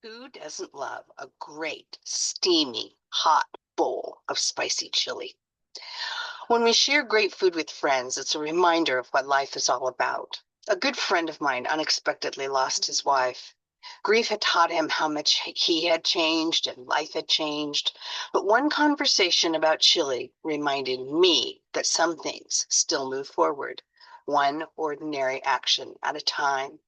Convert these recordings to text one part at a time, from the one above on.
Who doesn't love a great, steamy, hot bowl of spicy chili? When we share great food with friends, it's a reminder of what life is all about. A good friend of mine unexpectedly lost his wife. Grief had taught him how much he had changed and life had changed. But one conversation about chili reminded me that some things still move forward, one ordinary action at a time.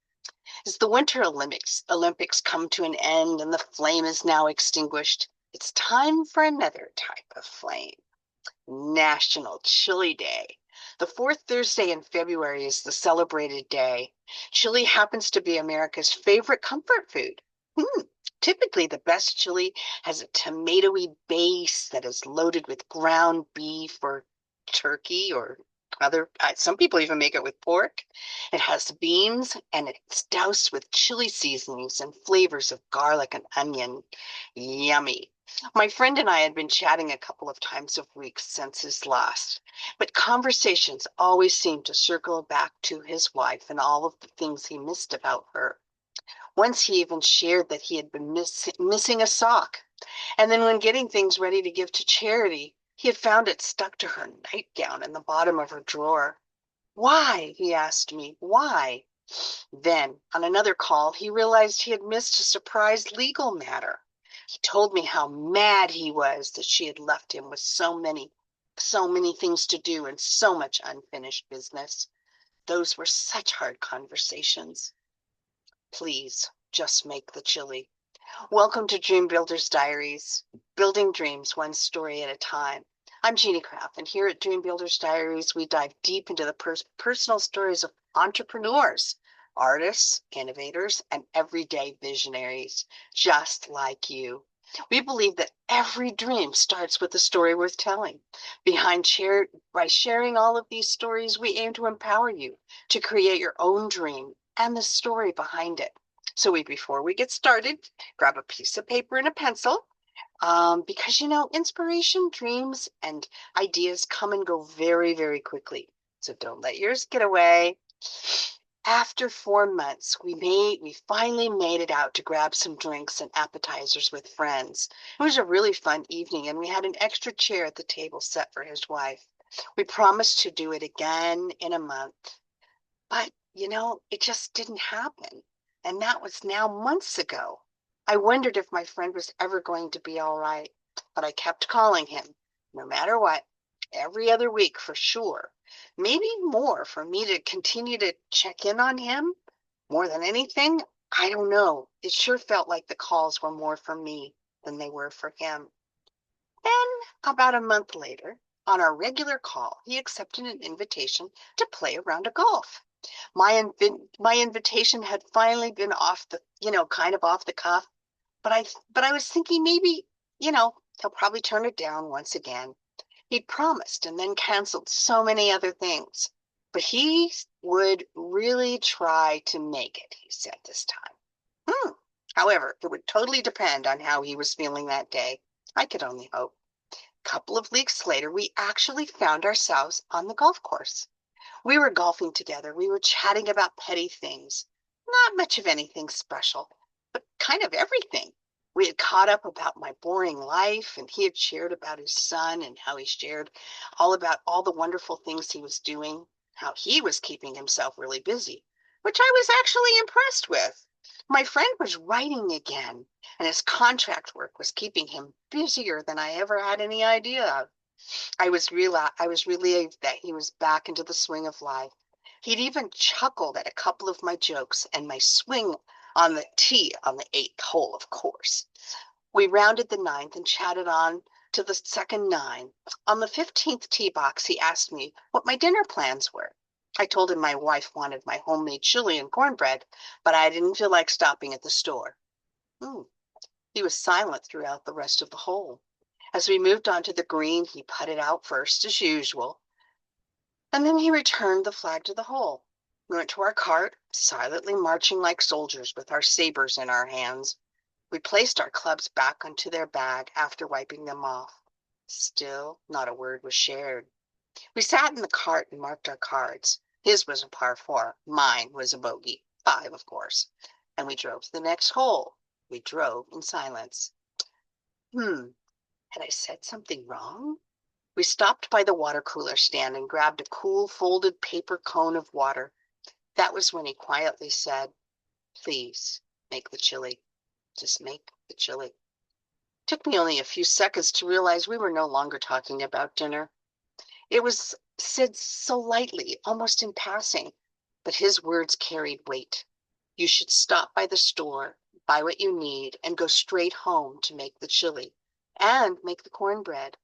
As the Winter Olympics come to an end and the flame is now extinguished, it's time for another type of flame. National Chili Day. The fourth Thursday in February is the celebrated day. Chili happens to be America's favorite comfort food. Typically, the best chili has a tomatoey base that is loaded with ground beef or turkey or other, some people even make it with pork. It has beans and it's doused with chili seasonings and flavors of garlic and onion. Yummy. My friend and I had been chatting a couple of times a week since his loss, but conversations always seemed to circle back to his wife and all of the things he missed about her. Once he even shared that he had been missing a sock. And then when getting things ready to give to charity, he had found it stuck to her nightgown in the bottom of her drawer. Why? He asked me. Why? Then, on another call, he realized he had missed a surprise legal matter. He told me how mad he was that she had left him with so many things to do and so much unfinished business. Those were such hard conversations. Please, just make the chili. Welcome to Dream Builders Diaries, building dreams one story at a time. I'm Jeannie Craft, and here at Dream Builders Diaries, we dive deep into the personal stories of entrepreneurs, artists, innovators, and everyday visionaries, just like you. We believe that every dream starts with a story worth telling. By sharing all of these stories, we aim to empower you to create your own dream and the story behind it. So before we get started, grab a piece of paper and a pencil because inspiration, dreams, and ideas come and go very, very quickly. So don't let yours get away. After 4 months, we finally made it out to grab some drinks and appetizers with friends. It was a really fun evening, and we had an extra chair at the table set for his wife. We promised to do it again in a month. But, it just didn't happen. And that was now months ago. I wondered if my friend was ever going to be all right, but I kept calling him, no matter what, every other week for sure. Maybe more for me to continue to check in on him more than anything. I don't know. It sure felt like the calls were more for me than they were for him. Then, about a month later, on our regular call, he accepted an invitation to play a round of golf. My invitation had finally been off the, kind of off the cuff, but I was thinking maybe, he'll probably turn it down once again. He'd promised and then canceled so many other things. But he would really try to make it, he said this time. However, it would totally depend on how he was feeling that day. I could only hope. A couple of weeks later, we actually found ourselves on the golf course. We were golfing together. We were chatting about petty things. Not much of anything special, but kind of everything. We had caught up about my boring life, and he had shared about his son and how he shared all about all the wonderful things he was doing, how he was keeping himself really busy, which I was actually impressed with. My friend was writing again, and his contract work was keeping him busier than I ever had any idea of. I was relieved that he was back into the swing of life. He'd even chuckled at a couple of my jokes and my swing on the tee on the eighth hole, of course. We rounded the ninth and chatted on to the second nine. On the 15th tee box, he asked me what my dinner plans were. I told him my wife wanted my homemade chili and cornbread, but I didn't feel like stopping at the store. He was silent throughout the rest of the hole. As we moved on to the green, he putted out first, as usual, and then he returned the flag to the hole. We went to our cart, silently marching like soldiers with our sabers in our hands. We placed our clubs back onto their bag after wiping them off. Still, not a word was shared. We sat in the cart and marked our cards. His was a par 4. Mine was a bogey. 5, of course. And we drove to the next hole. We drove in silence. Had I said something wrong? We stopped by the water cooler stand and grabbed a cool folded paper cone of water. That was when he quietly said, "Please make the chili. Just make the chili." Took me only a few seconds to realize we were no longer talking about dinner. It was said so lightly, almost in passing, but his words carried weight. You should stop by the store, buy what you need, and go straight home to make the chili and make the cornbread.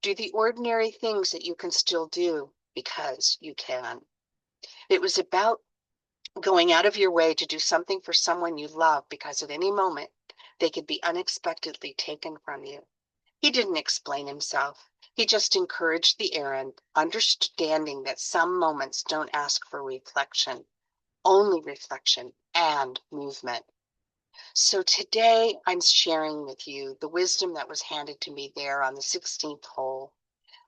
Do the ordinary things that you can still do because you can. It was about going out of your way to do something for someone you love because at any moment they could be unexpectedly taken from you. He didn't explain himself. He just encouraged the errand, understanding that some moments don't ask for reflection, only reflection and movement. So today I'm sharing with you the wisdom that was handed to me there on the 16th hole.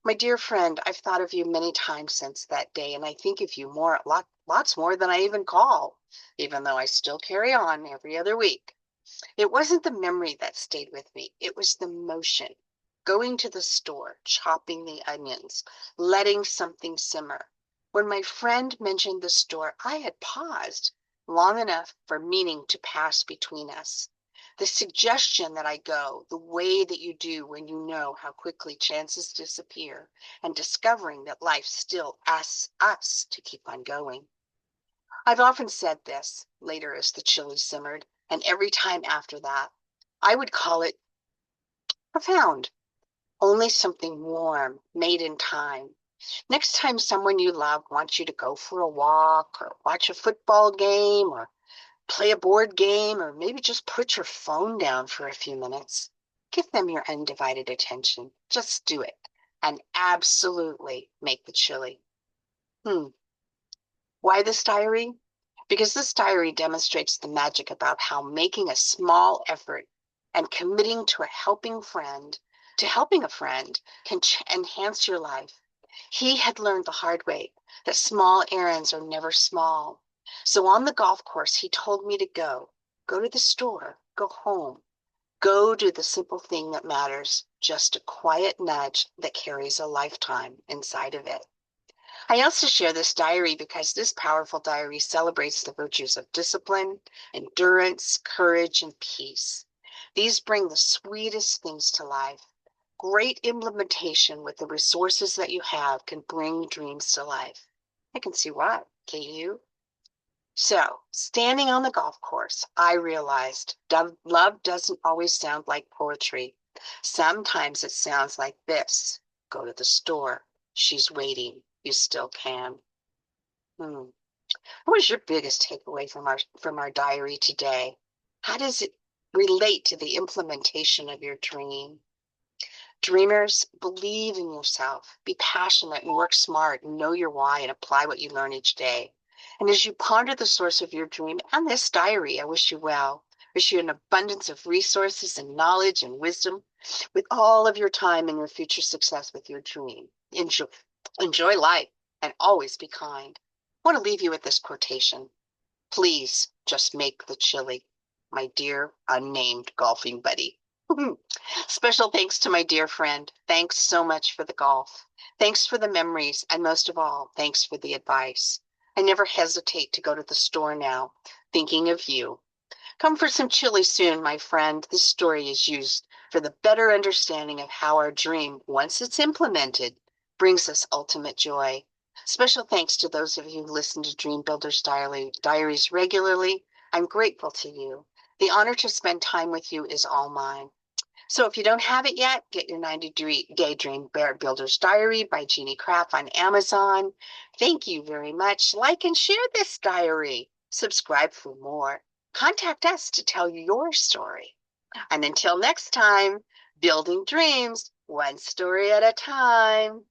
My dear friend, I've thought of you many times since that day, and I think of you lots more than I even call, even though I still carry on every other week. It wasn't the memory that stayed with me, it was the motion. Going to the store, chopping the onions, letting something simmer. When my friend mentioned the store, I had paused long enough for meaning to pass between us. The suggestion that I go the way that you do when you know how quickly chances disappear, and discovering that life still asks us to keep on going. I've often said this later as the chili simmered, and every time after that, I would call it profound, only something warm, made in time. Next time someone you love wants you to go for a walk or watch a football game or play a board game or maybe just put your phone down for a few minutes, give them your undivided attention. Just do it and absolutely make the chili. Why this diary? Because this diary demonstrates the magic about how making a small effort and committing to helping a friend can enhance your life. He had learned the hard way that small errands are never small. So on the golf course, he told me to go to the store, go home, go do the simple thing that matters, just a quiet nudge that carries a lifetime inside of it. I also share this diary because this powerful diary celebrates the virtues of discipline, endurance, courage, and peace. These bring the sweetest things to life. Great implementation with the resources that you have can bring dreams to life. I can see why. Can you? So, standing on the golf course, I realized love doesn't always sound like poetry. Sometimes it sounds like this. Go to the store. She's waiting. You still can. Hmm. What was your biggest takeaway from our diary today? How does it relate to the implementation of your dream? Dreamers, believe in yourself, be passionate and work smart and know your why and apply what you learn each day. And as you ponder the source of your dream and this diary, I wish you well. Wish you an abundance of resources and knowledge and wisdom with all of your time and your future success with your dream. Enjoy life and always be kind. I want to leave you with this quotation. Please just make the chili, my dear unnamed golfing buddy. Special thanks to my dear friend. Thanks so much for the golf. Thanks for the memories, and most of all, thanks for the advice. I never hesitate to go to the store now, thinking of you. Come for some chili soon, my friend. This story is used for the better understanding of how our dream, once it's implemented, brings us ultimate joy. Special thanks to those of you who listen to Dream Builders Diaries regularly. I'm grateful to you. The honor to spend time with you is all mine. So if you don't have it yet, get your 90-day Dream Builder's Diary by Jeannie Craft on Amazon. Thank you very much. Like and share this diary. Subscribe for more. Contact us to tell you your story. And until next time, building dreams, one story at a time.